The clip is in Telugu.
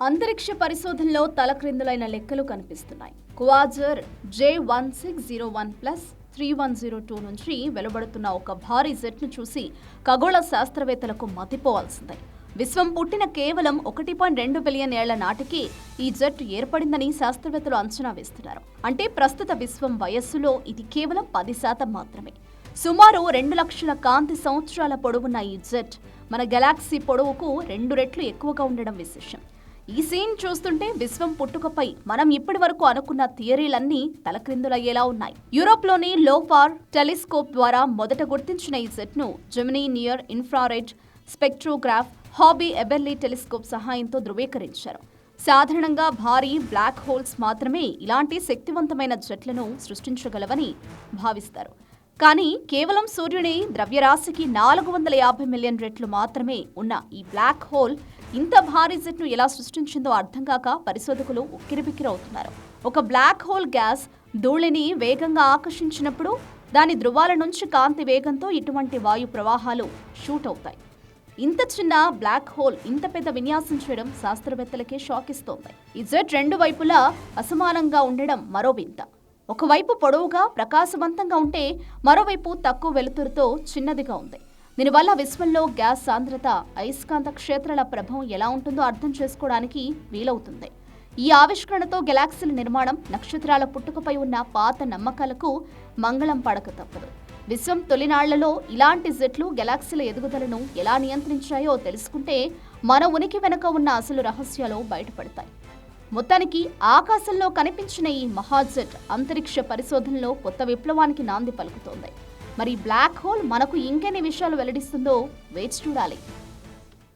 అంతరిక్ష పరిశోధనలో తలక్రిందులైన లెక్కలు కనిపిస్తున్నాయి. క్వాజర్ J1601+3102 నుంచి వెలువడుతున్న ఒక భారీ జెట్ను చూసి ఖగోళ శాస్త్రవేత్తలకు మతిపోవాల్సిందే. విశ్వం పుట్టిన కేవలం 1.2 బిలియన్ ఏళ్ల నాటికి ఈ జెట్ ఏర్పడిందని శాస్త్రవేత్తలు అంచనా వేస్తున్నారు. అంటే ప్రస్తుత విశ్వం వయస్సులో ఇది కేవలం 10% మాత్రమే. సుమారు 2 లక్షల కాంతి సంవత్సరాల పొడవున్న ఈ జెట్ మన గెలాక్సీ పొడవుకు 2 రెట్లు ఎక్కువగా ఉండడం విశేషం. ఈ సీన్ చూస్తుంటే విశ్వం పుట్టుకపై మనం ఇప్పటి వరకు అనుకున్న థియరీలన్నీ తలక్రిందులయ్యేలా ఉన్నాయి. యూరోప్లోని లోఫార్ టెలిస్కోప్ ద్వారా మొదట గుర్తించిన ఈ జెట్ను Gemini near infrared spectrograph Hobby Eberly telescope సహాయంతో ధృవీకరించారు. సాధారణంగా భారీ బ్లాక్ హోల్స్ మాత్రమే ఇలాంటి శక్తివంతమైన జెట్లను సృష్టించగలవని భావిస్తారు. కానీ కేవలం సూర్యుని ద్రవ్యరాశికి 450 మిలియన్ రెట్లు మాత్రమే ఉన్న ఈ బ్లాక్ హోల్ ఇంత భారీ జెట్ను ఎలా సృష్టించిందో అర్థం కాక పరిశోధకులు ఉక్కిరిబిక్కిరవుతున్నారు. ఒక బ్లాక్ హోల్ గ్యాస్ ధూళిని వేగంగా ఆకర్షించినప్పుడు దాని ధృవాల నుంచి కాంతి వేగంతో ఇటువంటి వాయు ప్రవాహాలు షూట్ అవుతాయి. ఇంత చిన్న బ్లాక్ హోల్ ఇంత పెద్ద విన్యాసం చేయడం శాస్త్రవేత్తలకే షాక్ ఇస్తోంది. ఈ జెట్ 2 వైపులా అసమానంగా ఉండడం మరో వింత. ఒకవైపు పొడవుగా ప్రకాశవంతంగా ఉంటే మరోవైపు తక్కువ వెలుతురుతో చిన్నదిగా ఉంది. దీనివల్ల విశ్వంలో గ్యాస్ సాంద్రత, అయస్కాంత క్షేత్రాల ప్రభావం ఎలా ఉంటుందో అర్థం చేసుకోవడానికి వీలవుతుంది. ఈ ఆవిష్కరణతో గెలాక్సీల నిర్మాణం, నక్షత్రాల పుట్టుకపై ఉన్న పాత నమ్మకాలకు మంగళం పడక తప్పదు. విశ్వం తొలినాళ్లలో ఇలాంటి జెట్లు గెలాక్సీల ఎదుగుదలను ఎలా నియంత్రించాయో తెలుసుకుంటే మన ఉనికి వెనుక ఉన్న అసలు రహస్యాలు బయటపడతాయి. మొత్తానికి ఆకాశంలో కనిపించిన ఈ మహాజెట్ అంతరిక్ష పరిశోధనలో కొత్త విప్లవానికి నాంది పలుకుతోంది. మరి బ్లాక్ హోల్ మనకు ఇంకెన్ని విషయాలు వెల్లడిస్తుందో వేచి చూడాలి.